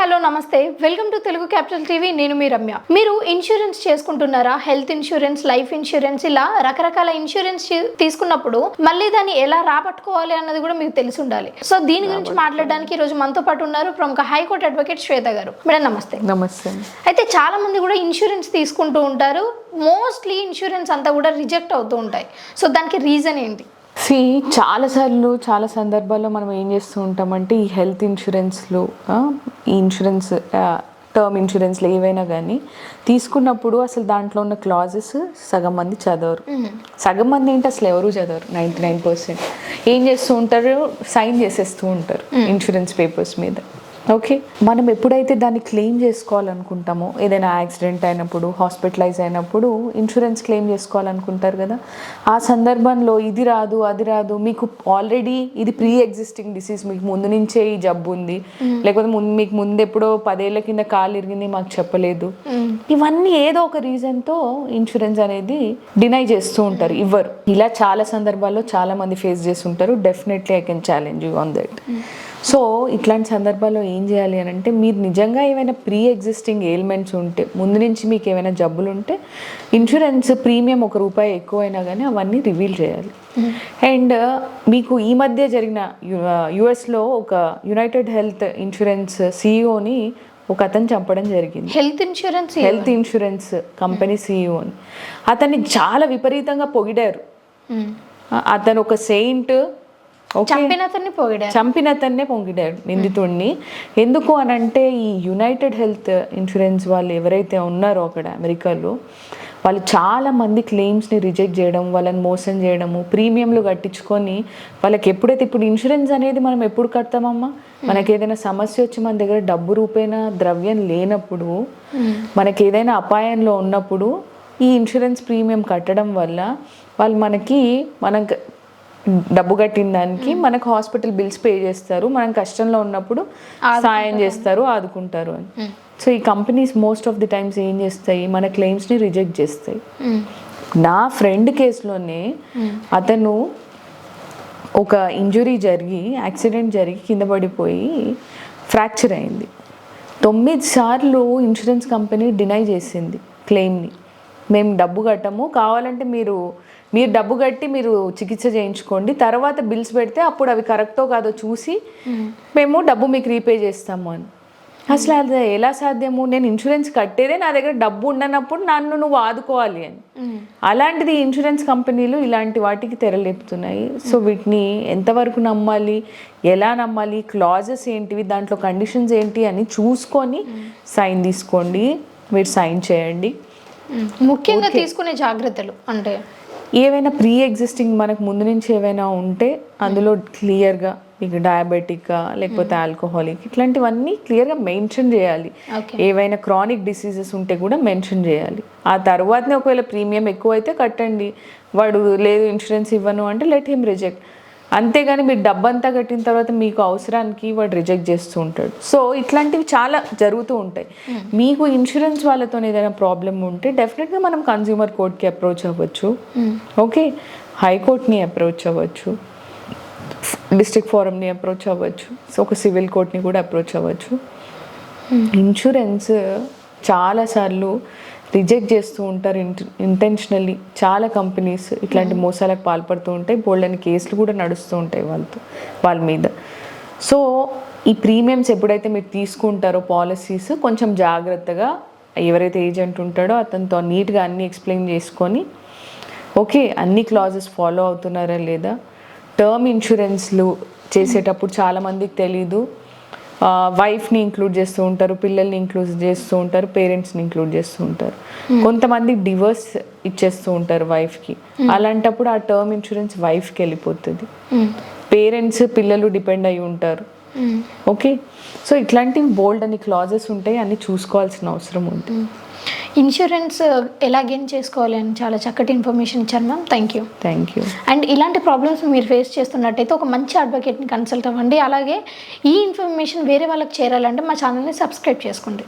Hello నమస్తే, welcome to Telugu capital TV. నేను మీ రమ్య. మీరు ఇన్సూరెన్స్ చేసుకుంటున్నారా? హెల్త్ ఇన్సూరెన్స్, లైఫ్ ఇన్సూరెన్స్, ఇలా రకరకాల ఇన్సూరెన్స్ తీసుకున్నప్పుడు మళ్ళీ దాన్ని ఎలా రాబట్టుకోవాలి అన్నది కూడా మీకు తెలిసి ఉండాలి. సో దీని గురించి మాట్లాడడానికి ఈ రోజు మనతో పాటు ఉన్నారు ప్రముఖ హైకోర్టు అడ్వకేట్ శ్వేత గారు. మేడం నమస్తే. నమస్తే. అయితే చాలా మంది కూడా ఇన్సూరెన్స్ తీసుకుంటూ ఉంటారు. మోస్ట్లీ ఇన్సూరెన్స్ అంతా కూడా రిజెక్ట్ అవుతూ ఉంటాయి. సో దానికి రీజన్ ఏంటి? చాలాసార్లు చాలా సందర్భాల్లో మనం ఏం చేస్తూ ఉంటామంటే ఈ హెల్త్ ఇన్సూరెన్స్లో ఈ ఇన్సూరెన్స్ టర్మ్ ఇన్సూరెన్స్లు ఏవైనా కానీ తీసుకున్నప్పుడు అసలు దాంట్లో ఉన్న క్లాజెస్ సగం మంది చదవరు. సగం మంది ఏంటి అసలు ఎవరు చదవరు. 99% ఏం చేస్తూ ఉంటారు, సైన్ చేసేస్తూ ఉంటారు ఇన్సూరెన్స్ పేపర్స్ మీద. ఓకే, మనం ఎప్పుడైతే దాన్ని క్లెయిమ్ చేసుకోవాలనుకుంటామో, ఏదైనా యాక్సిడెంట్ అయినప్పుడు, హాస్పిటలైజ్ అయినప్పుడు ఇన్సూరెన్స్ క్లెయిమ్ చేసుకోవాలనుకుంటారు కదా, ఆ సందర్భంలో ఇది రాదు అది రాదు, మీకు ఆల్రెడీ ఇది ప్రీ ఎగ్జిస్టింగ్ డిసీజ్, మీకు ముందు నుంచే ఈ జబ్బు ఉంది, లేకపోతే మీకు ముందు ఎప్పుడో 10 ఏళ్ల కింద కాలు ఇరిగింది మాకు చెప్పలేదు, ఇవన్నీ ఏదో ఒక రీజన్తో ఇన్సూరెన్స్ అనేది డినై చేస్తూ ఉంటారు, ఇవ్వరు. ఇలా చాలా సందర్భాల్లో చాలా మంది ఫేస్ చేస్తుంటారు. Definitely I can challenge you on that. So ఇట్లాంటి సందర్భాల్లో ఏం చేయాలి అని అంటే, మీరు నిజంగా ఏమైనా ప్రీ ఎగ్జిస్టింగ్ ఎయిల్మెంట్స్ ఉంటే, ముందు నుంచి మీకు ఏమైనా జబ్బులు ఉంటే, ఇన్సూరెన్స్ ప్రీమియం ₹1 ఎక్కువైనా కానీ అవన్నీ రివీల్ చేయాలి. అండ్ మీకు ఈ మధ్య జరిగిన యుఎస్లో ఒక యునైటెడ్ హెల్త్ ఇన్సూరెన్స్ సిఇఓని ఒక అతను చంపడం జరిగింది. హెల్త్ ఇన్సూరెన్స్ కంపెనీ సిఇఓని అతన్ని చాలా విపరీతంగా పొగిడారు. అతను ఒక సెయింట్, చంపినతన్నే పొంగిడాడు నిందితుడిని. ఎందుకు అనంటే, ఈ యునైటెడ్ హెల్త్ ఇన్సూరెన్స్ వాళ్ళు ఎవరైతే ఉన్నారో అక్కడ అమెరికాలో, వాళ్ళు చాలా మంది క్లెయిమ్స్ని రిజెక్ట్ చేయడం, వాళ్ళని మోసం చేయడము, ప్రీమియంలు కట్టించుకొని వాళ్ళకి ఎప్పుడైతే, ఇప్పుడు ఇన్సూరెన్స్ అనేది మనం ఎప్పుడు కడతామమ్మా, మనకి ఏదైనా సమస్య వచ్చి మన దగ్గర డబ్బు రూపేణ ద్రవ్యం లేనప్పుడు, మనకి ఏదైనా అపాయంలో ఉన్నప్పుడు ఈ ఇన్సూరెన్స్ ప్రీమియం కట్టడం వల్ల వాళ్ళు మనకు డబ్బు కట్టిన దానికి మనకు హాస్పిటల్ బిల్స్ పే చేస్తారు, మనం కష్టంలో ఉన్నప్పుడు సాయం చేస్తారు, ఆదుకుంటారు అని. సో ఈ companies most of the times ఏం చేస్తాయి, మన క్లెయిమ్స్ని రిజెక్ట్ చేస్తాయి. నా ఫ్రెండ్ కేసులోనే అతను ఒక ఇంజురీ జరిగి, యాక్సిడెంట్ జరిగి కింద పడిపోయి ఫ్రాక్చర్ అయింది. 9 సార్లు ఇన్సూరెన్స్ కంపెనీ డినై చేసింది క్లెయిమ్ని. మేము డబ్బు కట్టము, కావాలంటే మీరు డబ్బు కట్టి మీరు చికిత్స చేయించుకోండి, తర్వాత బిల్స్ పెడితే అప్పుడు అవి కరెక్టో కాదో చూసి మేము డబ్బు మీకు రీపే చేస్తాము అని. అసలు అది ఎలా సాధ్యము? నేను ఇన్సూరెన్స్ కట్టేదే, నా దగ్గర డబ్బు ఉండనప్పుడు నన్ను నువ్వు ఆదుకోవాలి అని. అలాంటిది ఇన్సూరెన్స్ కంపెనీలు ఇలాంటి వాటికి తెరలేపుతున్నాయి. సో వీటిని ఎంతవరకు నమ్మాలి, ఎలా నమ్మాలి, క్లాజెస్ ఏంటివి, దాంట్లో కండిషన్స్ ఏంటి అని చూసుకొని సైన్ తీసుకోండి, మీరు సైన్ చేయండి. ముఖ్యంగా తీసుకునే జాగ్రత్తలు అంటే, ఏవైనా ప్రీ ఎగ్జిస్టింగ్ మనకు ముందు నుంచి ఏవైనా ఉంటే అందులో క్లియర్గా మీకు డయాబెటిక్గా లేకపోతే ఆల్కహాలిక్ ఇట్లాంటివన్నీ క్లియర్గా మెన్షన్ చేయాలి. ఏవైనా క్రానిక్ డిసీజెస్ ఉంటే కూడా మెన్షన్ చేయాలి. ఆ తర్వాతనే ఒకవేళ ప్రీమియం ఎక్కువ అయితే కట్టండి, వాడు లేదు ఇన్సూరెన్స్ ఇవ్వను అంటే లెట్ హిమ్ రిజెక్ట్. అంతేగాని మీరు డబ్బంతా కట్టిన తర్వాత మీకు అవసరానికి వాడు రిజెక్ట్ చేస్తూ ఉంటాడు. సో ఇట్లాంటివి చాలా జరుగుతూ ఉంటాయి. మీకు ఇన్సూరెన్స్ వాళ్ళతో ఏదైనా ప్రాబ్లమ్ ఉంటే డెఫినెట్గా మనం కన్జ్యూమర్ కోర్ట్కి అప్రోచ్ అవ్వచ్చు, ఓకే, హైకోర్ట్ని అప్రోచ్ అవ్వచ్చు, డిస్ట్రిక్ట్ ఫోరంని అప్రోచ్ అవ్వచ్చు, సో ఒక సివిల్ కోర్ట్ని కూడా అప్రోచ్ అవ్వచ్చు. ఇన్సూరెన్స్ చాలాసార్లు రిజెక్ట్ చేస్తూ ఉంటారు ఇంటెన్షనల్లీ. చాలా కంపెనీస్ ఇట్లాంటి మోసాలకు పాల్పడుతూ ఉంటాయి, బోల్డని కేసులు కూడా నడుస్తూ ఉంటాయి వాళ్ళ మీద. సో ఈ ప్రీమియమ్స్ ఎప్పుడైతే మీరు తీసుకుంటారో పాలసీస్, కొంచెం జాగ్రత్తగా ఎవరైతే ఏజెంట్ ఉంటాడో అతనితో నీట్గా అన్నీ ఎక్స్ప్లెయిన్ చేసుకొని, ఓకే అన్ని క్లాజెస్ ఫాలో అవుతున్నారా లేదా. టర్మ్ ఇన్సూరెన్స్లు చేసేటప్పుడు చాలామందికి తెలీదు, వైఫ్ని ఇంక్లూడ్ చేస్తూ ఉంటారు, పిల్లల్ని ఇంక్లూడ్ చేస్తూ ఉంటారు, పేరెంట్స్ని ఇంక్లూడ్ చేస్తూ ఉంటారు, కొంతమంది డివోర్స్ ఇచ్చేస్తూ ఉంటారు వైఫ్కి. అలాంటప్పుడు ఆ టర్మ్ ఇన్సూరెన్స్ వైఫ్కి వెళ్ళిపోతుంది, పేరెంట్స్ పిల్లలు డిపెండ్ అయి ఉంటారు. ఓకే, సో ఇట్లాంటివి బోల్డ్ అని క్లాజెస్ ఉంటాయి, అన్ని చూసుకోవాల్సిన అవసరం ఉంది. ఇన్సూరెన్స్ ఎలా గెయిన్ చేసుకోవాలి అని చాలా చక్కటి ఇన్ఫర్మేషన్ ఇచ్చారు మ్యామ్. Thank you. అండ్ ఇలాంటి ప్రాబ్లమ్స్ మీరు ఫేస్ చేస్తున్నట్టయితే ఒక మంచి అడ్వకేట్ని కన్సల్ట్ అవ్వండి. అలాగే ఈ ఇన్ఫర్మేషన్ వేరే వాళ్ళకి చేరాలంటే మా ఛానల్ని సబ్స్క్రైబ్ చేసుకోండి.